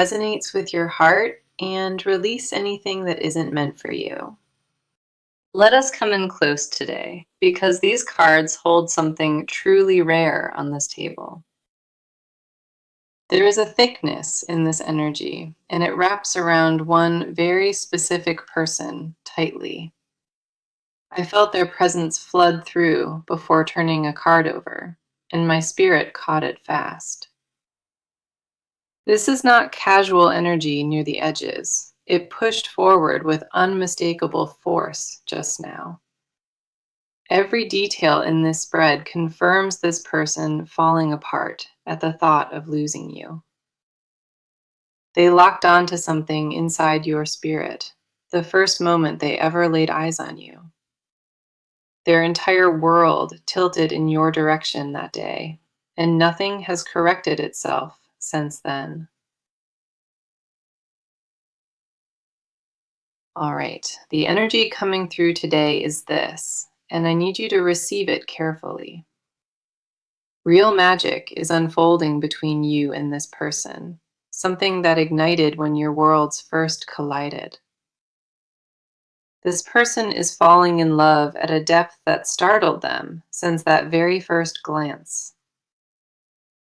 resonates with your heart and release anything that isn't meant for you. Let us come in close today because these cards hold something truly rare on this table. There is a thickness in this energy, and it wraps around one very specific person tightly. I felt their presence flood through before turning a card over, and my spirit caught it fast. This is not casual energy near the edges. It pushed forward with unmistakable force just now. Every detail in this spread confirms this person falling apart at the thought of losing you. They locked onto something inside your spirit, the first moment they ever laid eyes on you. Their entire world tilted in your direction that day, and nothing has corrected itself since then. All right, the energy coming through today is this, and I need you to receive it carefully. Real magic is unfolding between you and this person, something that ignited when your worlds first collided. This person is falling in love at a depth that startled them since that very first glance.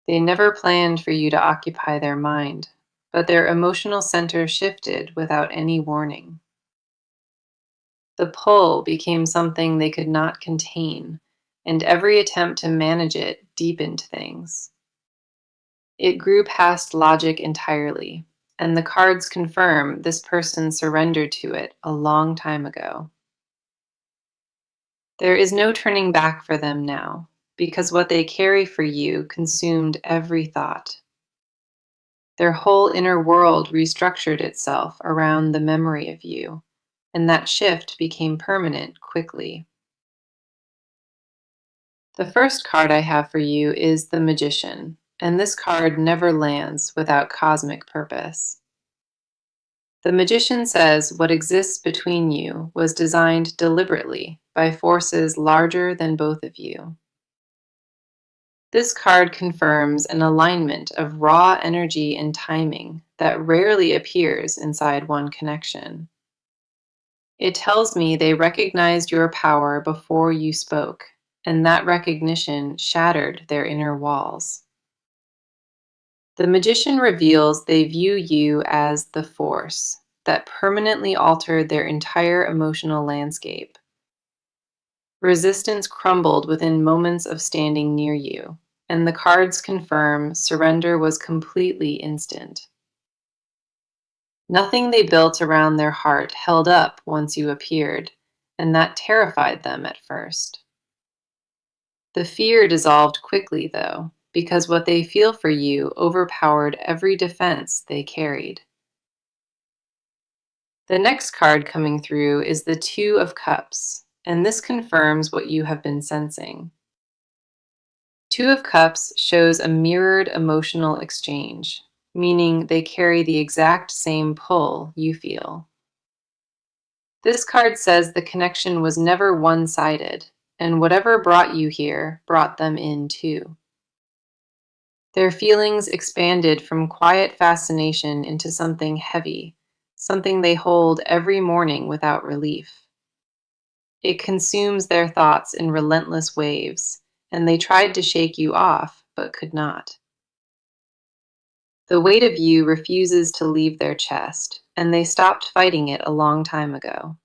They never planned for you to occupy their mind, but their emotional center shifted without any warning. The pull became something they could not contain, and every attempt to manage it deepened things. It grew past logic entirely, and the cards confirm this person surrendered to it a long time ago. There is no turning back for them now, because what they carry for you consumed every thought. Their whole inner world restructured itself around the memory of you, and that shift became permanent quickly. The first card I have for you is the Magician, and this card never lands without cosmic purpose. The Magician says what exists between you was designed deliberately by forces larger than both of you. This card confirms an alignment of raw energy and timing that rarely appears inside one connection. It tells me they recognized your power before you spoke, and that recognition shattered their inner walls. The Magician reveals they view you as the force that permanently altered their entire emotional landscape. Resistance crumbled within moments of standing near you, and the cards confirm surrender was completely instant. Nothing they built around their heart held up once you appeared, and that terrified them at first. The fear dissolved quickly, though, because what they feel for you overpowered every defense they carried. The next card coming through is the Two of Cups, and this confirms what you have been sensing. Two of Cups shows a mirrored emotional exchange, meaning they carry the exact same pull you feel. This card says the connection was never one-sided, and whatever brought you here brought them in too. Their feelings expanded from quiet fascination into something heavy, something they hold every morning without relief. It consumes their thoughts in relentless waves, and they tried to shake you off, but could not. The weight of you refuses to leave their chest, and they stopped fighting it a long time ago.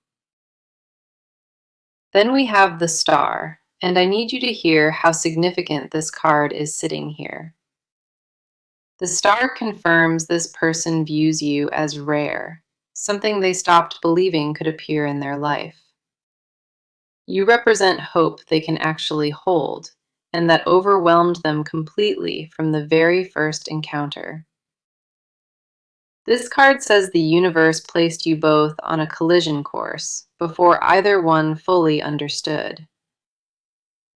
Then we have the Star, and I need you to hear how significant this card is sitting here. The Star confirms this person views you as rare, something they stopped believing could appear in their life. You represent hope they can actually hold, and that overwhelmed them completely from the very first encounter. This card says the universe placed you both on a collision course before either one fully understood.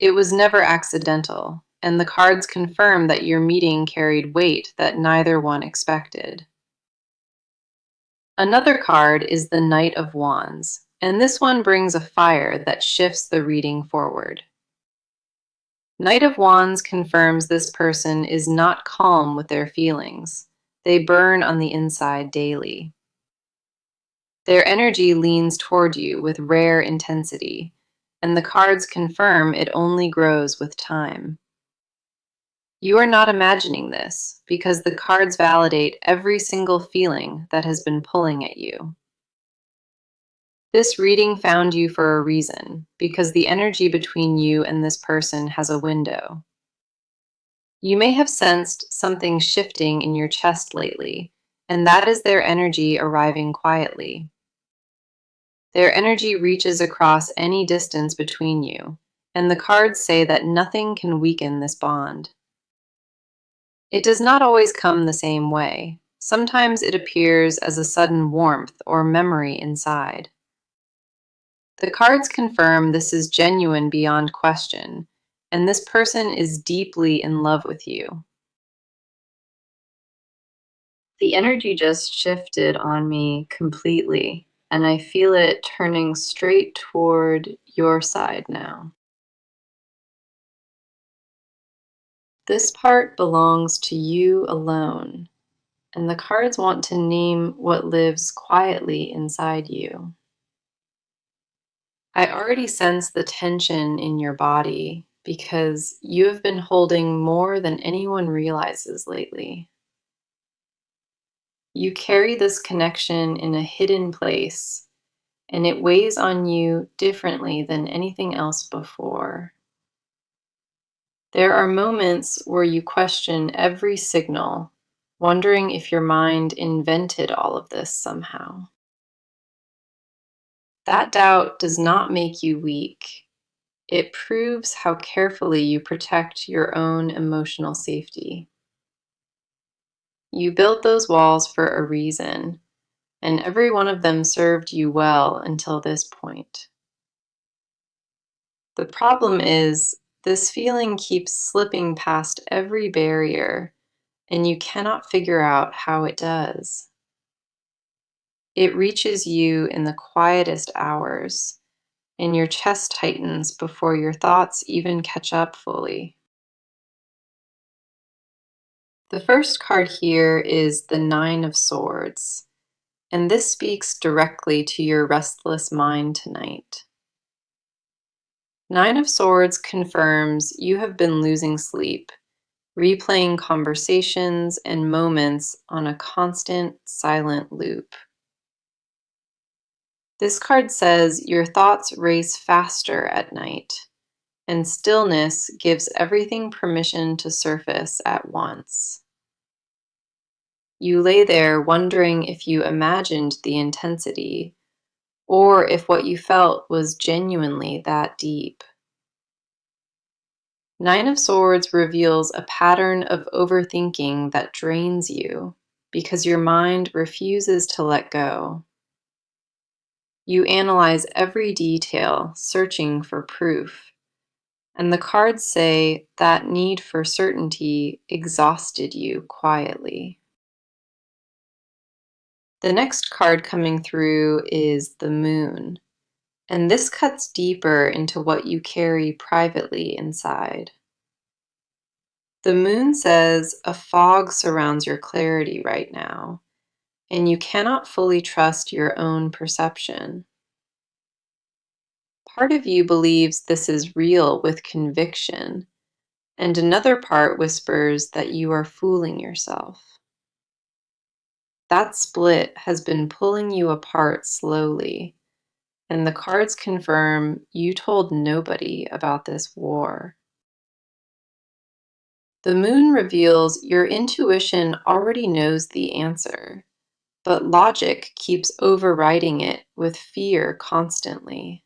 It was never accidental, and the cards confirm that your meeting carried weight that neither one expected. Another card is the Knight of Wands, and this one brings a fire that shifts the reading forward. Knight of Wands confirms this person is not calm with their feelings. they burn on the inside daily. Their energy leans toward you with rare intensity, and the cards confirm it only grows with time. You are not imagining this because the cards validate every single feeling that has been pulling at you. This reading found you for a reason, because the energy between you and this person has a window. You may have sensed something shifting in your chest lately, and that is their energy arriving quietly. Their energy reaches across any distance between you, and the cards say that nothing can weaken this bond. It does not always come the same way. Sometimes it appears as a sudden warmth or memory inside. The cards confirm this is genuine beyond question, and this person is deeply in love with you. The energy just shifted on me completely, and I feel it turning straight toward your side now. This part belongs to you alone, and the cards want to name what lives quietly inside you. I already sense the tension in your body because you have been holding more than anyone realizes lately. You carry this connection in a hidden place, and it weighs on you differently than anything else before. There are moments where you question every signal, wondering if your mind invented all of this somehow. That doubt does not make you weak. It proves how carefully you protect your own emotional safety. You built those walls for a reason, and every one of them served you well until this point. The problem is, this feeling keeps slipping past every barrier, and you cannot figure out how it does. It reaches you in the quietest hours, and your chest tightens before your thoughts even catch up fully. The first card here is the Nine of Swords, and this speaks directly to your restless mind tonight. Nine of Swords confirms you have been losing sleep, replaying conversations and moments on a constant, silent loop. This card says your thoughts race faster at night, and stillness gives everything permission to surface at once. You lay there wondering if you imagined the intensity, or if what you felt was genuinely that deep. Nine of Swords reveals a pattern of overthinking that drains you because your mind refuses to let go. You analyze every detail, searching for proof, and the cards say that need for certainty exhausted you quietly. The next card coming through is the Moon, and this cuts deeper into what you carry privately inside. The Moon says a fog surrounds your clarity right now, and you cannot fully trust your own perception. Part of you believes this is real with conviction, and another part whispers that you are fooling yourself. That split has been pulling you apart slowly, and the cards confirm you told nobody about this war. The Moon reveals your intuition already knows the answer, but logic keeps overriding it with fear constantly.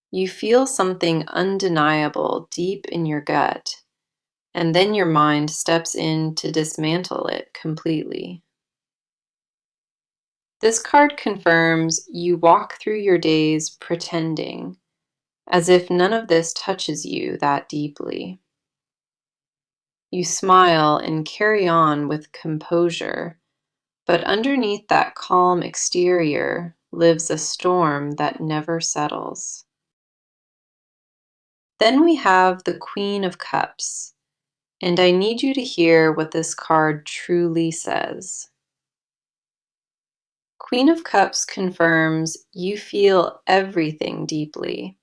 You feel something undeniable deep in your gut, and then your mind steps in to dismantle it completely. This card confirms you walk through your days pretending, as if none of this touches you that deeply. You smile and carry on with composure, but underneath that calm exterior lives a storm that never settles. Then we have the Queen of Cups, And I need you to hear what this card truly says. Queen of Cups confirms you feel everything deeply,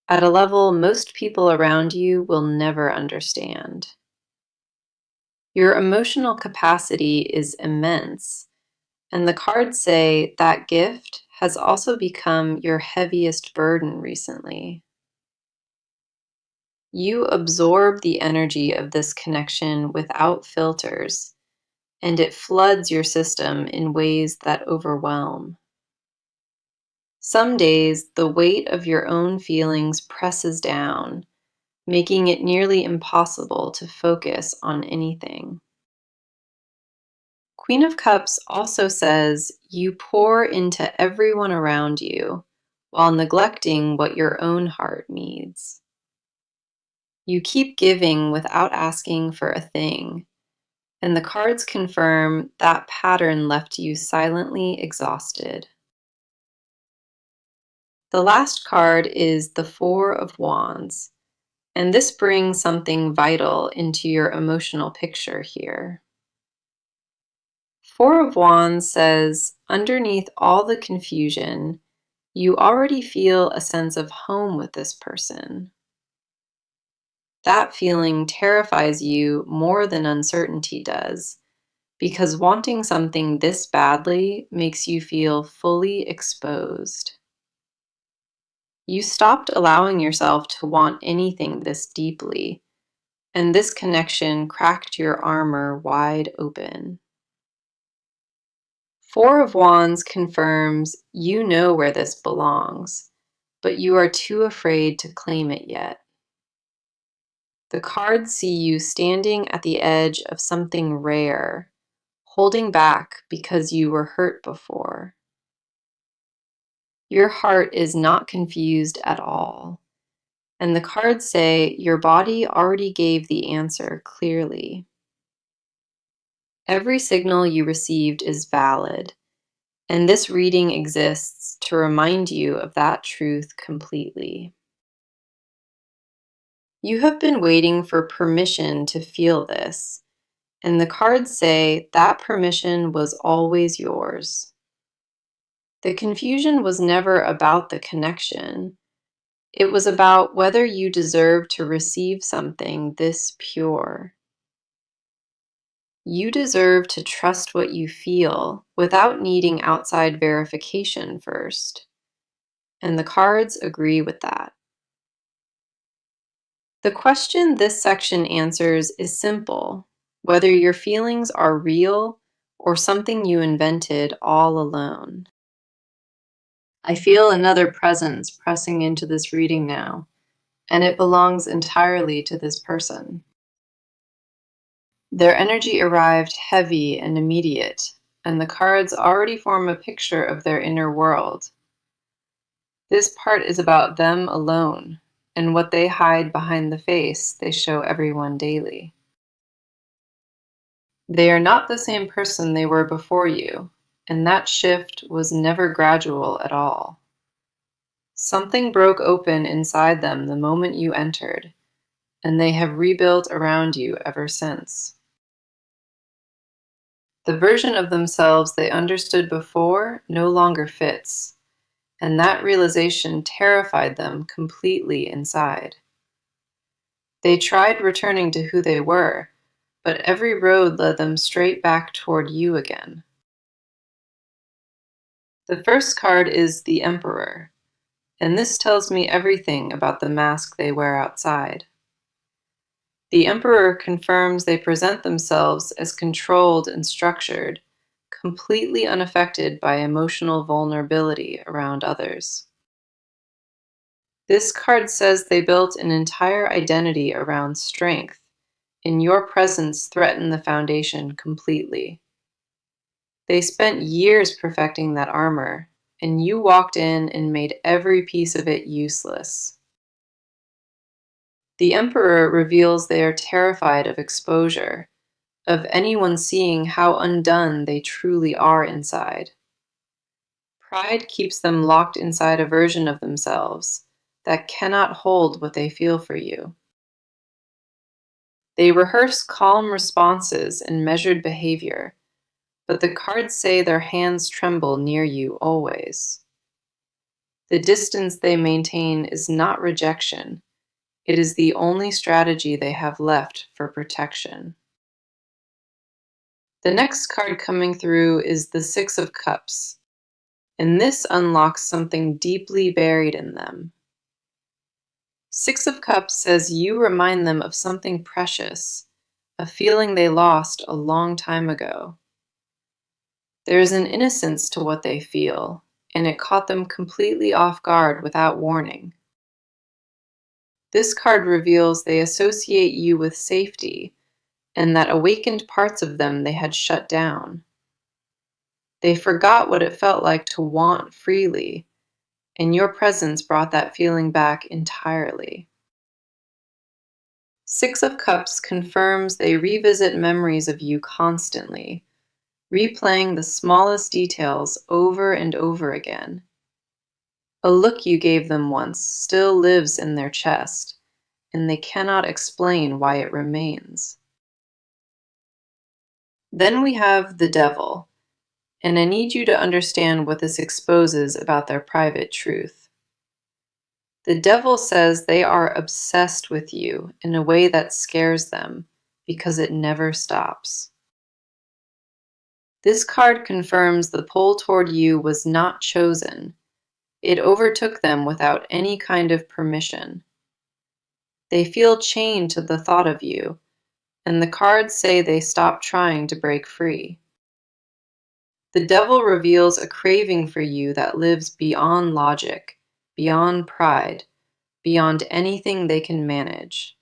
at a level most people around you will never understand. Your emotional capacity is immense, and the cards say that gift has also become your heaviest burden recently. You absorb the energy of this connection without filters, and it floods your system in ways that overwhelm. Some days, the weight of your own feelings presses down, making it nearly impossible to focus on anything. Queen of Cups also says you pour into everyone around you while neglecting what your own heart needs. You keep giving without asking for a thing, and the cards confirm that pattern left you silently exhausted. The last card is the Four of Wands, and this brings something vital into your emotional picture here. Four of Wands says, underneath all the confusion, you already feel a sense of home with this person. That feeling terrifies you more than uncertainty does, because wanting something this badly makes you feel fully exposed. You stopped allowing yourself to want anything this deeply, and this connection cracked your armor wide open. Four of Wands confirms you know where this belongs, but you are too afraid to claim it yet. The cards see you standing at the edge of something rare, holding back because you were hurt before. Your heart is not confused at all, and the cards say your body already gave the answer clearly. Every signal you received is valid, and this reading exists to remind you of that truth completely. You have been waiting for permission to feel this, and the cards say that permission was always yours. The confusion was never about the connection. It was about whether you deserve to receive something this pure. You deserve to trust what you feel without needing outside verification first. And the cards agree with that. The question this section answers is simple: whether your feelings are real or something you invented all alone. I feel another presence pressing into this reading now, and it belongs entirely to this person. Their energy arrived heavy and immediate, and the cards already form a picture of their inner world. This part is about them alone, and what they hide behind the face they show everyone daily. They are not the same person they were before you, and that shift was never gradual at all. Something broke open inside them the moment you entered, and they have rebuilt around you ever since. The version of themselves they understood before no longer fits, and that realization terrified them completely inside. They tried returning to who they were, but every road led them straight back toward you again. The first card is the Emperor, and this tells me everything about the mask they wear outside. The Emperor confirms they present themselves as controlled and structured, completely unaffected by emotional vulnerability around others. This card says they built an entire identity around strength, and your presence threatened the foundation completely. They spent years perfecting that armor, and you walked in and made every piece of it useless. The Emperor reveals they are terrified of exposure, of anyone seeing how undone they truly are inside. Pride keeps them locked inside a version of themselves that cannot hold what they feel for you. They rehearse calm responses and measured behavior, but the cards say their hands tremble near you always. The distance they maintain is not rejection. It is the only strategy they have left for protection. The next card coming through is the Six of Cups, and this unlocks something deeply buried in them. Six of Cups says you remind them of something precious, a feeling they lost a long time ago. There is an innocence to what they feel, and it caught them completely off guard without warning. This card reveals they associate you with safety, and that awakened parts of them they had shut down. They forgot what it felt like to want freely, and your presence brought that feeling back entirely. Six of Cups confirms they revisit memories of you constantly, replaying the smallest details over and over again. A look you gave them once still lives in their chest, and they cannot explain why it remains. Then we have the Devil, and I need you to understand what this exposes about their private truth. The Devil says they are obsessed with you in a way that scares them because it never stops. This card confirms the pull toward you was not chosen. It overtook them without any kind of permission. They feel chained to the thought of you, and the cards say they stop trying to break free. The Devil reveals a craving for you that lives beyond logic, beyond pride, beyond anything they can manage.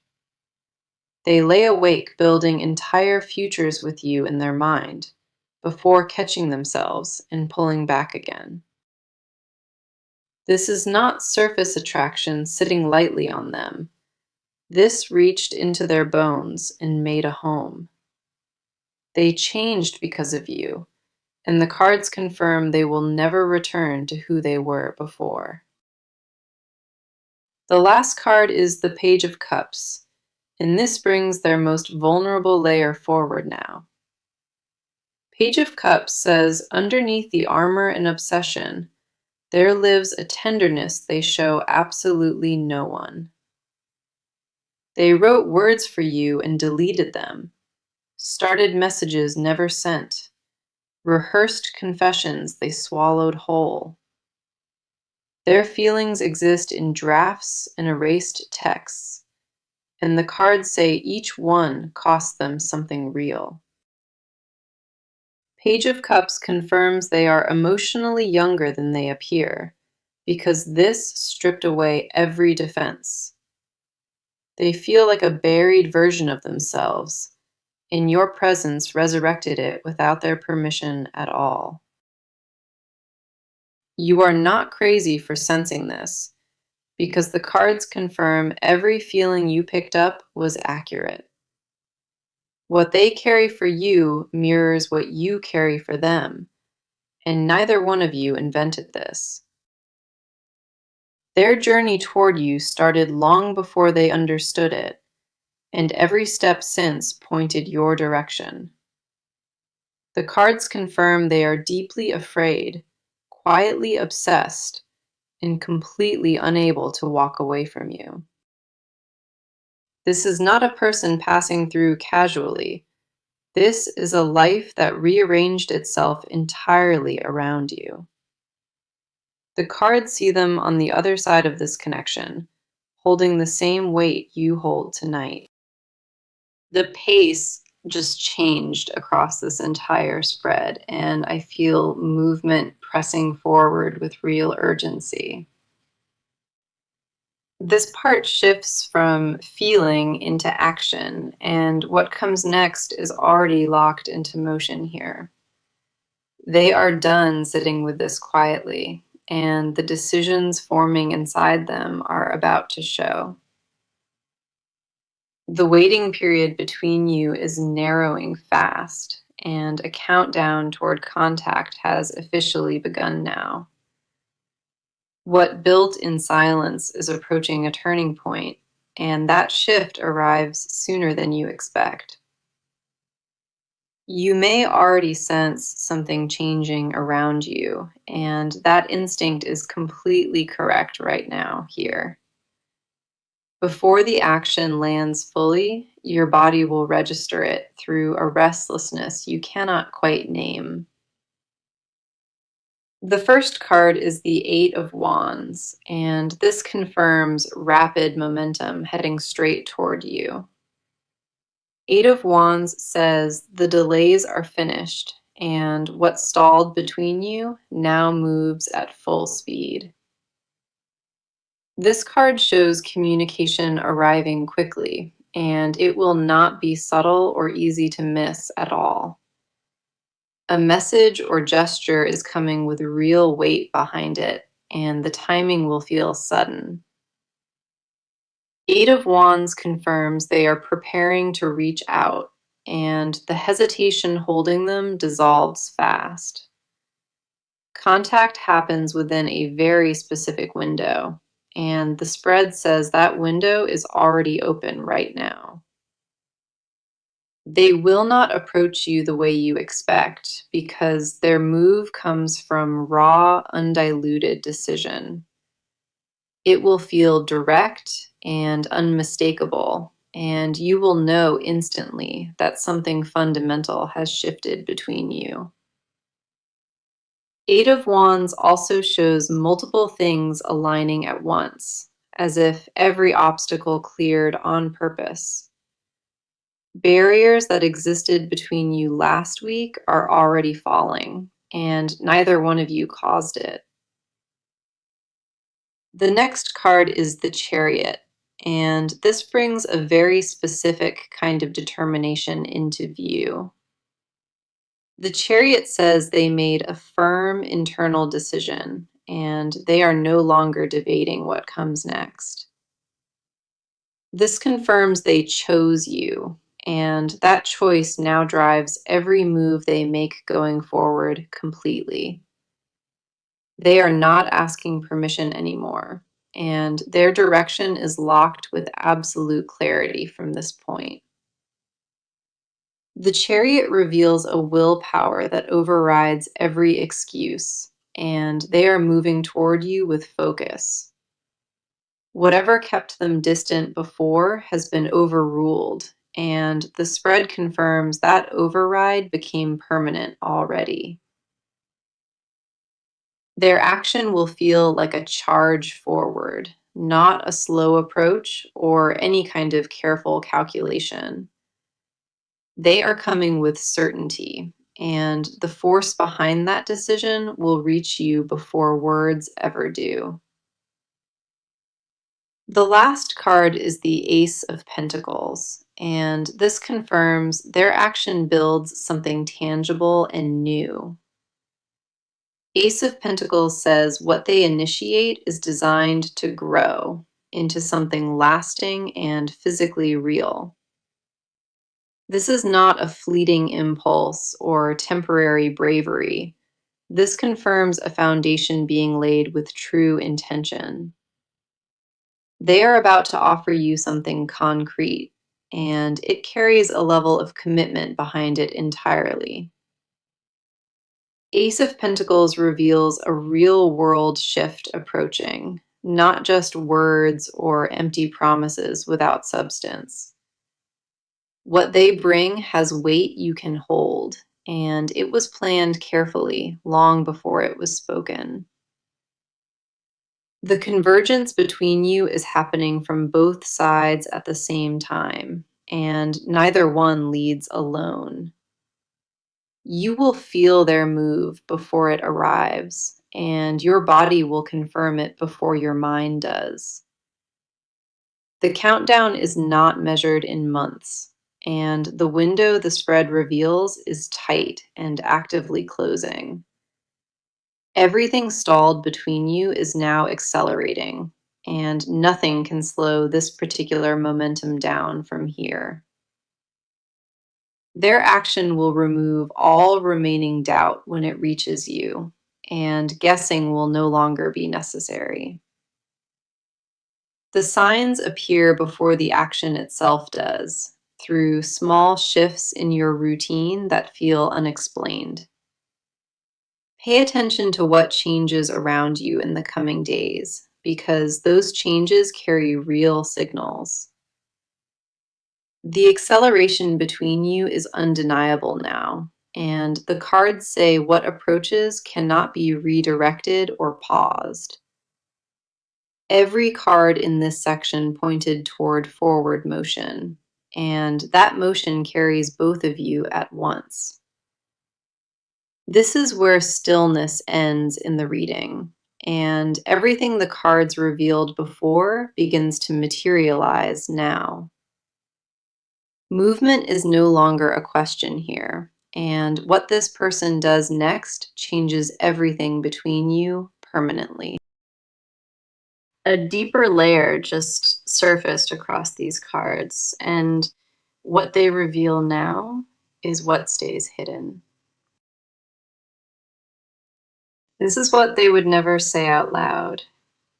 They lay awake building entire futures with you in their mind, before catching themselves and pulling back again. This is not surface attraction sitting lightly on them. This reached into their bones and made a home. They changed because of you, and the cards confirm they will never return to who they were before. The last card is the Page of Cups, and this brings their most vulnerable layer forward now. Page of Cups says underneath the armor and obsession, there lives a tenderness they show absolutely no one. They wrote words for you and deleted them, started messages never sent, rehearsed confessions they swallowed whole. Their feelings exist in drafts and erased texts, and the cards say each one cost them something real. Page of Cups confirms they are emotionally younger than they appear, because this stripped away every defense. They feel like a buried version of themselves, and your presence resurrected it without their permission at all. You are not crazy for sensing this, because the cards confirm every feeling you picked up was accurate. What they carry for you mirrors what you carry for them, and neither one of you invented this. Their journey toward you started long before they understood it, and every step since pointed your direction. The cards confirm they are deeply afraid, quietly obsessed, and completely unable to walk away from you. This is not a person passing through casually. This is a life that rearranged itself entirely around you. The cards see them on the other side of this connection, holding the same weight you hold tonight. The pace just changed across this entire spread, and I feel movement pressing forward with real urgency. This part shifts from feeling into action, and what comes next is already locked into motion here. They are done sitting with this quietly, and the decisions forming inside them are about to show. The waiting period between you is narrowing fast, and a countdown toward contact has officially begun now. What built in silence is approaching a turning point, and that shift arrives sooner than you expect. You may already sense something changing around you, and that instinct is completely correct right now, here. Before the action lands fully, your body will register it through a restlessness you cannot quite name. The first card is the Eight of Wands, and this confirms rapid momentum heading straight toward you. Eight of Wands says the delays are finished, and what stalled between you now moves at full speed. This card shows communication arriving quickly, and it will not be subtle or easy to miss at all. A message or gesture is coming with real weight behind it, and the timing will feel sudden. Eight of Wands confirms they are preparing to reach out, and the hesitation holding them dissolves fast. Contact happens within a very specific window, and the spread says that window is already open right now. They will not approach you the way you expect because their move comes from raw, undiluted decision. It will feel direct and unmistakable, and you will know instantly that something fundamental has shifted between you. Eight of Wands also shows multiple things aligning at once, as if every obstacle cleared on purpose. Barriers that existed between you last week are already falling, and neither one of you caused it. The next card is the Chariot, and this brings a very specific kind of determination into view. The Chariot says they made a firm internal decision, and they are no longer debating what comes next. This confirms they chose you, and that choice now drives every move they make going forward completely. They are not asking permission anymore, and their direction is locked with absolute clarity from this point. The Chariot reveals a willpower that overrides every excuse, and they are moving toward you with focus. Whatever kept them distant before has been overruled, and the spread confirms that override became permanent already. Their action will feel like a charge forward, not a slow approach or any kind of careful calculation. They are coming with certainty, and the force behind that decision will reach you before words ever do. The last card is the Ace of Pentacles, and this confirms their action builds something tangible and new. Ace of Pentacles says what they initiate is designed to grow into something lasting and physically real. This is not a fleeting impulse or temporary bravery. This confirms a foundation being laid with true intention. They are about to offer you something concrete, and it carries a level of commitment behind it entirely. Ace of Pentacles reveals a real-world shift approaching, not just words or empty promises without substance. What they bring has weight you can hold, and it was planned carefully long before it was spoken. The convergence between you is happening from both sides at the same time, and neither one leads alone. You will feel their move before it arrives, and your body will confirm it before your mind does. The countdown is not measured in months, and the window the spread reveals is tight and actively closing. Everything stalled between you is now accelerating, and nothing can slow this particular momentum down from here. Their action will remove all remaining doubt when it reaches you, and guessing will no longer be necessary. The signs appear before the action itself does, through small shifts in your routine that feel unexplained. Pay attention to what changes around you in the coming days, because those changes carry real signals. The acceleration between you is undeniable now, and the cards say what approaches cannot be redirected or paused. Every card in this section pointed toward forward motion, and that motion carries both of you at once. This is where stillness ends in the reading, and everything the cards revealed before begins to materialize now. Movement is no longer a question here, and what this person does next changes everything between you permanently. A deeper layer just surfaced across these cards, and what they reveal now is what stays hidden. This is what they would never say out loud,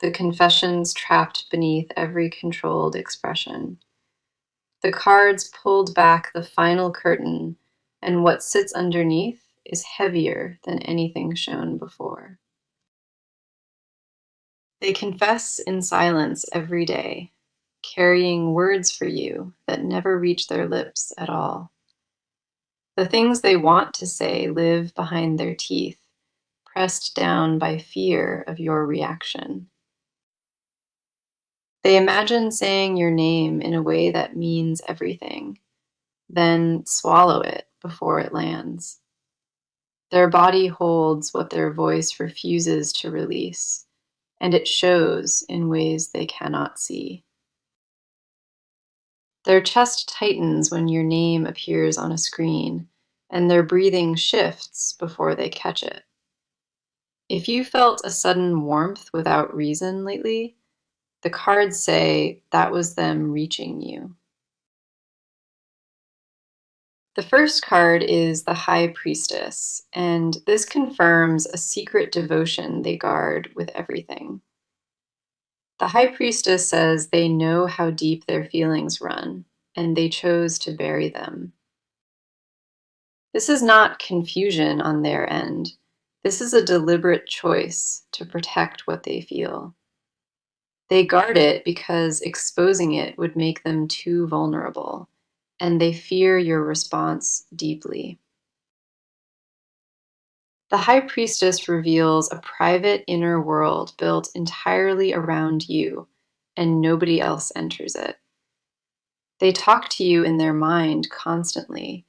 the confessions trapped beneath every controlled expression. The cards pulled back the final curtain, and what sits underneath is heavier than anything shown before. They confess in silence every day, carrying words for you that never reach their lips at all. The things they want to say live behind their teeth, pressed down by fear of your reaction. They imagine saying your name in a way that means everything, then swallow it before it lands. Their body holds what their voice refuses to release, and it shows in ways they cannot see. Their chest tightens when your name appears on a screen, and their breathing shifts before they catch it. If you felt a sudden warmth without reason lately, the cards say that was them reaching you. The first card is the High Priestess, and this confirms a secret devotion they guard with everything. The High Priestess says they know how deep their feelings run, and they chose to bury them. This is not confusion on their end. This is a deliberate choice to protect what they feel. They guard it because exposing it would make them too vulnerable, and they fear your response deeply. The High Priestess reveals a private inner world built entirely around you, and nobody else enters it. They talk to you in their mind constantly,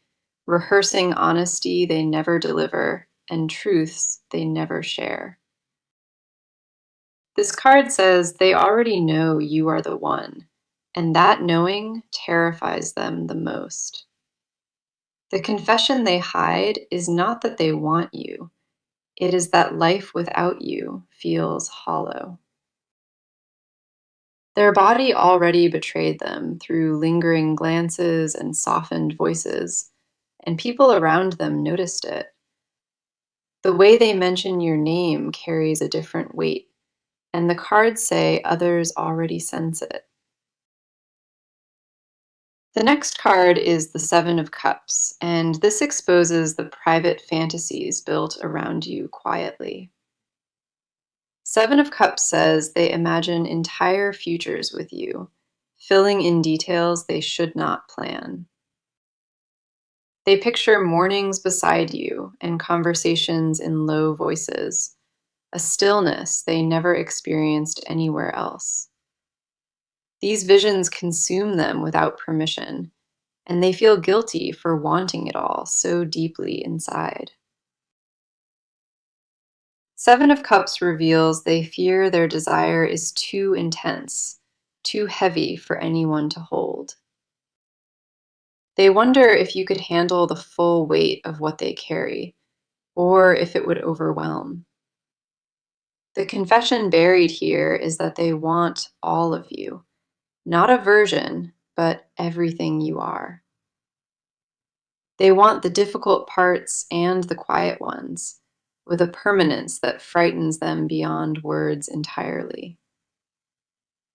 rehearsing honesty they never deliver and truths they never share. This card says they already know you are the one, and that knowing terrifies them the most. The confession they hide is not that they want you, it is that life without you feels hollow. Their body already betrayed them through lingering glances and softened voices, and people around them noticed it. The way they mention your name carries a different weight, and the cards say others already sense it. The next card is the Seven of Cups, and this exposes the private fantasies built around you quietly. Seven of Cups says they imagine entire futures with you, filling in details they should not plan. They picture mornings beside you and conversations in low voices, a stillness they never experienced anywhere else. These visions consume them without permission, and they feel guilty for wanting it all so deeply inside. Seven of Cups reveals they fear their desire is too intense, too heavy for anyone to hold. They wonder if you could handle the full weight of what they carry, or if it would overwhelm. The confession buried here is that they want all of you, not a version, but everything you are. They want the difficult parts and the quiet ones, with a permanence that frightens them beyond words entirely.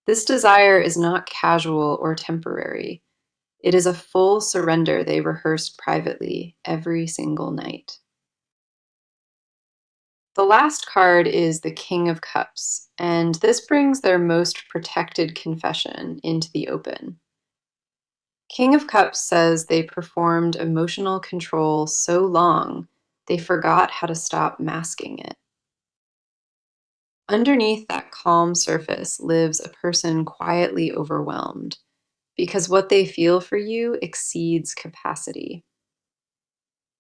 This desire is not casual or temporary. It is a full surrender they rehearsed privately every single night. The last card is the King of Cups, and this brings their most protected confession into the open. King of Cups says they performed emotional control so long they forgot how to stop masking it. Underneath that calm surface lives a person quietly overwhelmed because what they feel for you exceeds capacity.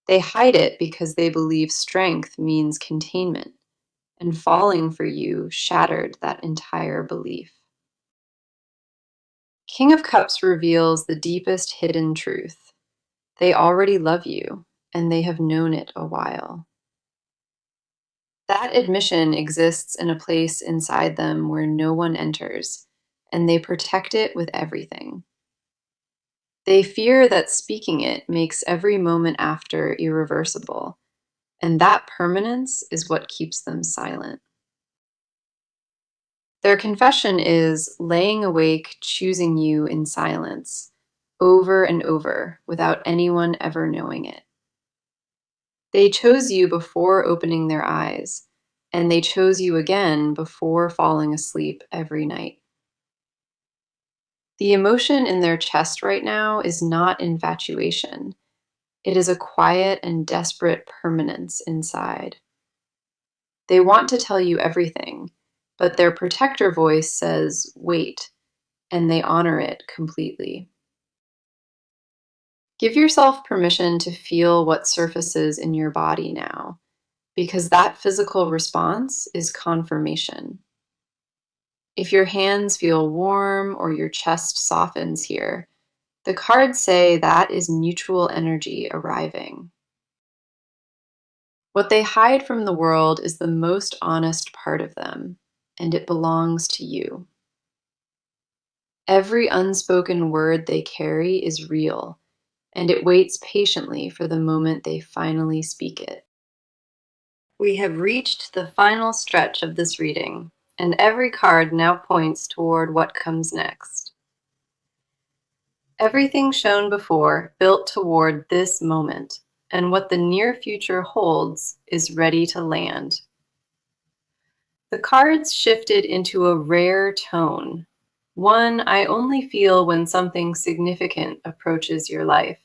They hide it because they believe strength means containment, and falling for you shattered that entire belief. King of Cups reveals the deepest hidden truth. They already love you, and they have known it a while. That admission exists in a place inside them where no one enters, and they protect it with everything. They fear that speaking it makes every moment after irreversible, and that permanence is what keeps them silent. Their confession is laying awake, choosing you in silence, over and over, without anyone ever knowing it. They chose you before opening their eyes, and they chose you again before falling asleep every night. The emotion in their chest right now is not infatuation. It is a quiet and desperate permanence inside. They want to tell you everything, but their protector voice says, wait, and they honor it completely. Give yourself permission to feel what surfaces in your body now, because that physical response is confirmation. If your hands feel warm or your chest softens here, the cards say that is mutual energy arriving. What they hide from the world is the most honest part of them, and it belongs to you. Every unspoken word they carry is real, and it waits patiently for the moment they finally speak it. We have reached the final stretch of this reading, and every card now points toward what comes next. Everything shown before built toward this moment, and what the near future holds is ready to land. The cards shifted into a rare tone, one I only feel when something significant approaches your life.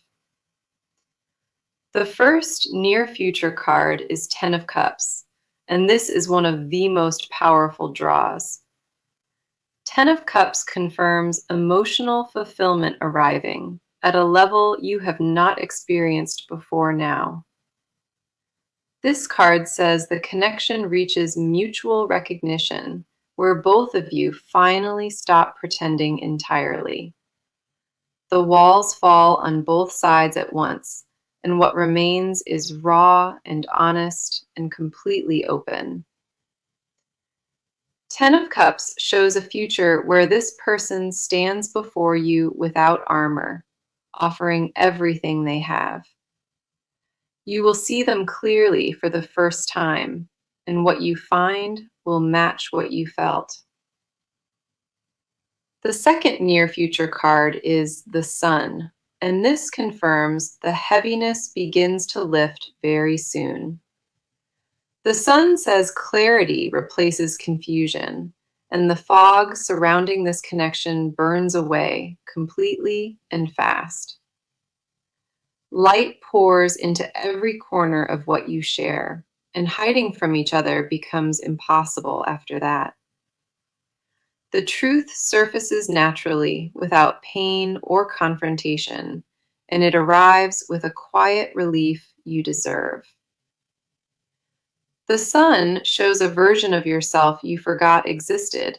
The first near future card is Ten of Cups, and this is one of the most powerful draws. Ten of Cups confirms emotional fulfillment arriving at a level you have not experienced before now. This card says the connection reaches mutual recognition, where both of you finally stop pretending entirely. The walls fall on both sides at once, and what remains is raw and honest and completely open. Ten of Cups shows a future where this person stands before you without armor, offering everything they have. You will see them clearly for the first time, and what you find will match what you felt. The second near future card is the Sun, and this confirms the heaviness begins to lift very soon. The Sun says clarity replaces confusion, and the fog surrounding this connection burns away completely and fast. Light pours into every corner of what you share, and hiding from each other becomes impossible after that. The truth surfaces naturally without pain or confrontation, and it arrives with a quiet relief you deserve. The Sun shows a version of yourself you forgot existed,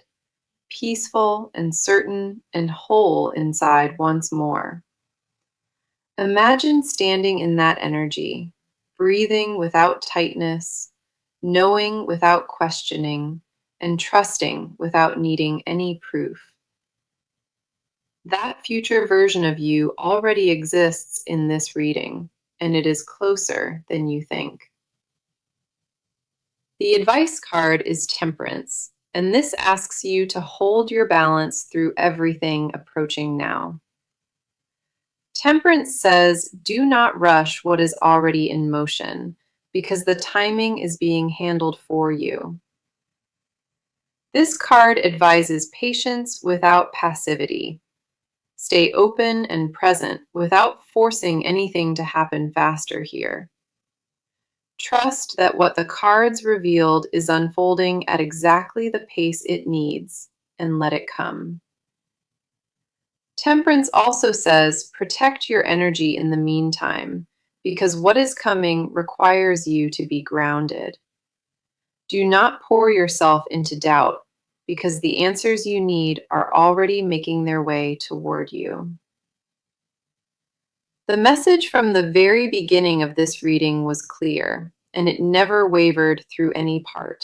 peaceful and certain and whole inside once more. Imagine standing in that energy, breathing without tightness, knowing without questioning, and trusting without needing any proof. That future version of you already exists in this reading, and it is closer than you think. The advice card is Temperance, and this asks you to hold your balance through everything approaching now. Temperance says, do not rush what is already in motion, because the timing is being handled for you. This card advises patience without passivity. Stay open and present without forcing anything to happen faster here. Trust that what the cards revealed is unfolding at exactly the pace it needs, and let it come. Temperance also says, protect your energy in the meantime, because what is coming requires you to be grounded. Do not pour yourself into doubt, because the answers you need are already making their way toward you. The message from the very beginning of this reading was clear, and it never wavered through any part.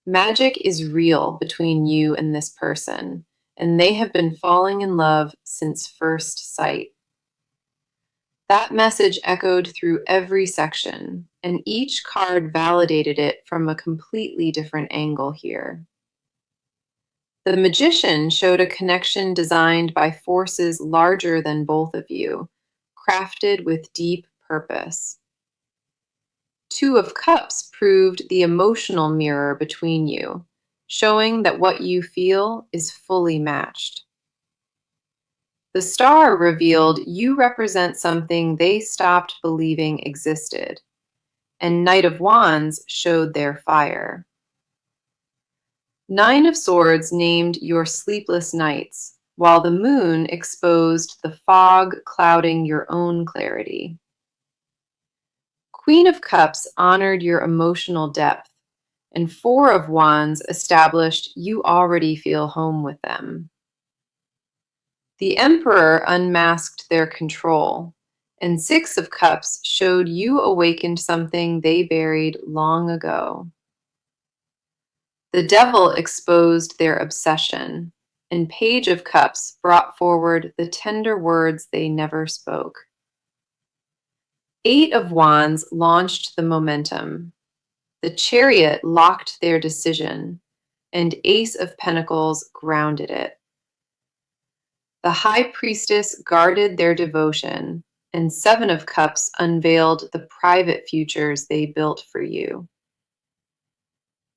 Magic is real between you and this person, and they have been falling in love since first sight. That message echoed through every section, and each card validated it from a completely different angle here. The Magician showed a connection designed by forces larger than both of you, crafted with deep purpose. Two of Cups proved the emotional mirror between you, showing that what you feel is fully matched. The Star revealed you represent something they stopped believing existed, and Knight of Wands showed their fire. Nine of Swords named your sleepless nights, while the Moon exposed the fog clouding your own clarity. Queen of Cups honored your emotional depth, and Four of Wands established you already feel home with them. The Emperor unmasked their control, and Six of Cups showed you awakened something they buried long ago. The Devil exposed their obsession, and Page of Cups brought forward the tender words they never spoke. Eight of Wands launched the momentum. The Chariot locked their decision, and Ace of Pentacles grounded it. The High Priestess guarded their devotion, and Seven of Cups unveiled the private futures they built for you.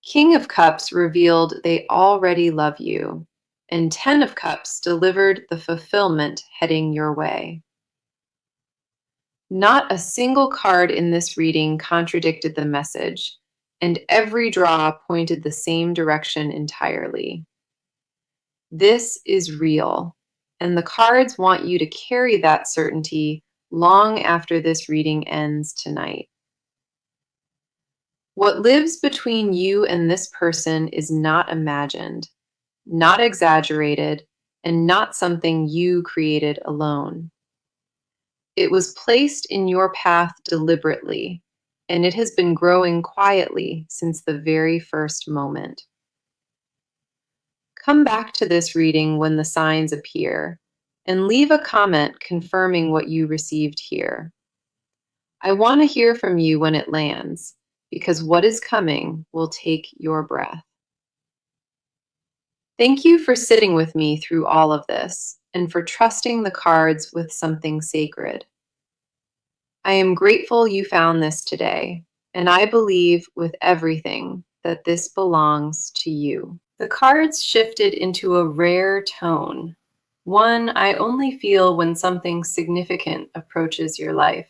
King of Cups revealed they already love you, and Ten of Cups delivered the fulfillment heading your way. Not a single card in this reading contradicted the message, and every draw pointed the same direction entirely. This is real, and the cards want you to carry that certainty long after this reading ends tonight. What lives between you and this person is not imagined, not exaggerated, and not something you created alone. It was placed in your path deliberately, and it has been growing quietly since the very first moment. Come back to this reading when the signs appear, and leave a comment confirming what you received here. I want to hear from you when it lands, because what is coming will take your breath. Thank you for sitting with me through all of this, and for trusting the cards with something sacred. I am grateful you found this today, and I believe with everything that this belongs to you. The cards shifted into a rare tone, one I only feel when something significant approaches your life.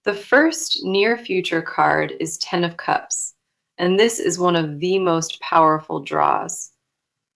The first near future card is Ten of Cups, and this is one of the most powerful draws.